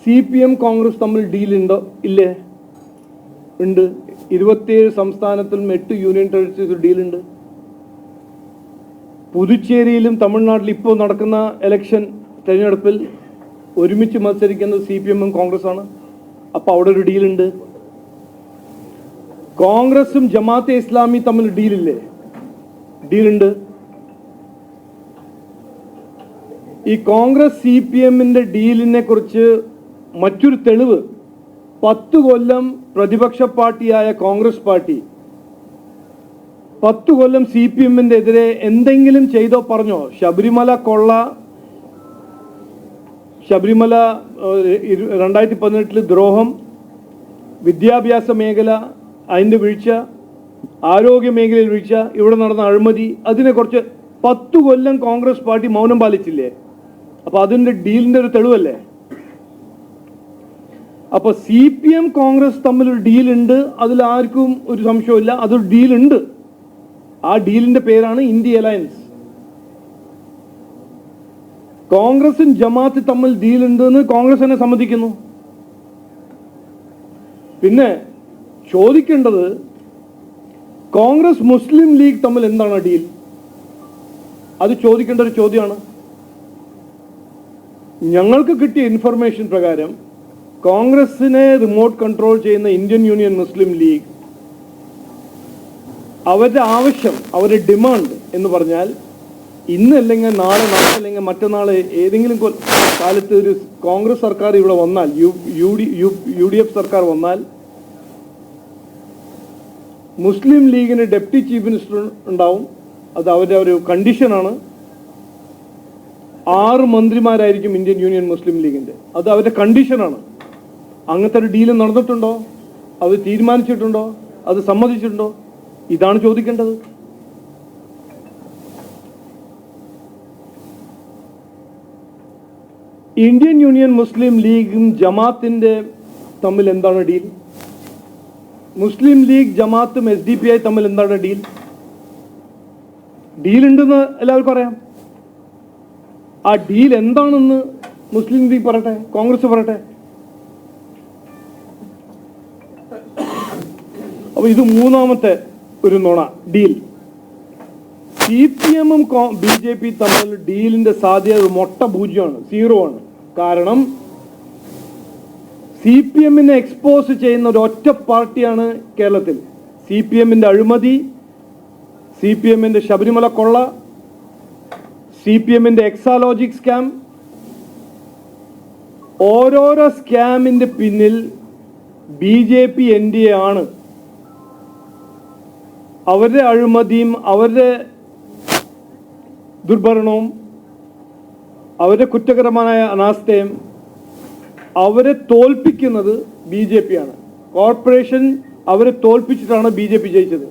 CPM Congress തമ്മിൽ ഡീലുണ്ടോ? ഇല്ലേ? ഉണ്ട്. 27 സംസ്ഥാനത്തിലും 8 യൂണിയൻ ടെറിട്ടറീസ് ഡീലുണ്ട്. പുതുച്ചേരിയിലും തമിഴ്നാട്ടിലും ഇപ്പോൾ നടക്കുന്ന തെരഞ്ഞെടുപ്പിൽ ഒരുമിച്ച് മത്സരിക്കുന്നത് CPM കോൺഗ്രസ്സാണ്. അപ്പോൾ അവിടെ ഒരു ഡീലുണ്ട്. കോൺഗ്രസും ജമാഅത്തെ ഇസ്ലാമി തമ്മിൽ ഡീലില്ലേ? ഡീലുണ്ട്. ഈ കോൺഗ്രസ് CPMന്റെ ഡീലിനെ കുറിച്ച് മറ്റൊരു തെളിവ്, 10 കൊല്ലം പ്രതിപക്ഷ പാർട്ടിയായ കോൺഗ്രസ് പാർട്ടി 10 കൊല്ലം CPMന്റെ എതിരെ എന്തെങ്കിലും ചെയ്തോ പറഞ്ഞോ? ശബരിമല കൊള്ള, ശബരിമല 2018 ദ്രോഹം, വിദ്യാഭ്യാസ മേഖല അതിൻ്റെ വീഴ്ച, ആരോഗ്യ മേഖലയിൽ വീഴ്ച, ഇവിടെ നടന്ന അഴിമതി, അതിനെക്കുറിച്ച് 10 കൊല്ലം കോൺഗ്രസ് പാർട്ടി മൗനം പാലിച്ചില്ലേ? അപ്പോൾ അതിൻ്റെ ഡീലിൻ്റെ ഒരു തെളിവല്ലേ? അപ്പോൾ CPM കോൺഗ്രസ് തമ്മിലൊരു ഡീലുണ്ട്, അതിലാർക്കും ഒരു സംശയമില്ല, അതൊരു ഡീലുണ്ട്. ആ ഡീലിൻ്റെ പേരാണ് ഇന്ത്യ അലയൻസ്. കോൺഗ്രസും ജമാഅത്ത് തമ്മിൽ ഡീലുണ്ട് എന്ന് കോൺഗ്രസ് തന്നെ സമ്മതിക്കുന്നു. പിന്നെ ചോദിക്കേണ്ടത്, കോൺഗ്രസ് മുസ്ലിം ലീഗ് തമ്മിൽ എന്താണ് ഡീൽ? അത് ചോദിക്കേണ്ട ഒരു ചോദ്യമാണ്. ഞങ്ങൾക്ക് കിട്ടിയ ഇൻഫർമേഷൻ പ്രകാരം കോൺഗ്രസിനെ റിമോട്ട് കൺട്രോൾ ചെയ്യുന്ന ഇന്ത്യൻ യൂണിയൻ മുസ്ലിം ലീഗ് അവരുടെ ആവശ്യം, അവരുടെ ഡിമാൻഡ് എന്ന് പറഞ്ഞാൽ, ഇന്നല്ലെങ്കിൽ നാളെ, നാളെ അല്ലെങ്കിൽ മറ്റന്നാൾ ഏതെങ്കിലും കാലത്ത് ഒരു കോൺഗ്രസ് സർക്കാർ ഇവിടെ വന്നാൽ, UDF സർക്കാർ വന്നാൽ, മുസ്ലിം ലീഗിന് ഡെപ്യൂട്ടി ചീഫ് മിനിസ്റ്റർ ഉണ്ടാവും. അത് അവരുടെ ഒരു കണ്ടീഷനാണ്. 6 മന്ത്രിമാരായിരിക്കും ഇന്ത്യൻ യൂണിയൻ മുസ്ലിം ലീഗിൻ്റെ. അത് അവരുടെ കണ്ടീഷനാണ്. അങ്ങനത്തെ ഒരു ഡീല് നടന്നിട്ടുണ്ടോ? അത് തീരുമാനിച്ചിട്ടുണ്ടോ? അത് സമ്മതിച്ചിട്ടുണ്ടോ? ഇതാണ് ചോദിക്കേണ്ടത്. ഇന്ത്യൻ യൂണിയൻ മുസ്ലിം ലീഗും ജമാഅത്തിന്റെ തമ്മിൽ എന്താണ് ഡീൽ? മുസ്ലിം ലീഗ് ജമാഅത്തും SDPI തമ്മിൽ എന്താണ് ഡീൽ? ഡീലുണ്ടെന്ന് എല്ലാവർക്കും അറിയാം. ആ ഡീൽ എന്താണെന്ന് മുസ്ലിം ലീഗ് പറയട്ടെ, കോൺഗ്രസ് പറയട്ടെ. അപ്പൊ ഇത് മൂന്നാമത്തെ ഒരു നുണ, ഡീൽ. CPMഉം BJP തമ്മിൽ ഡീലിന്റെ സാധ്യത മൊട്ട പൂജ്യമാണ്, 0 ആണ്. കാരണം CPMനെ എക്സ്പോസ് ചെയ്യുന്ന ഒരു ഒറ്റ പാർട്ടിയാണ് കേരളത്തിൽ. CPMന്റെ അഴിമതി, CPMന്റെ ശബരിമല കൊള്ള, CPMന്റെ എക്സാലോജിക് സ്കാം. ഓരോരോ സ്കാമിന്റെ പിന്നിൽ BJP NDA ആണ്. അവരുടെ അഴിമതിയും അവരുടെ ദുർഭരണവും അവരുടെ കുറ്റകരമായ അനാസ്ഥയും അവരെ തോൽപ്പിക്കുന്നത് BJP ആണ്. കോർപ്പറേഷൻ അവരെ തോൽപ്പിച്ചിട്ടാണ് BJP ജയിച്ചത്.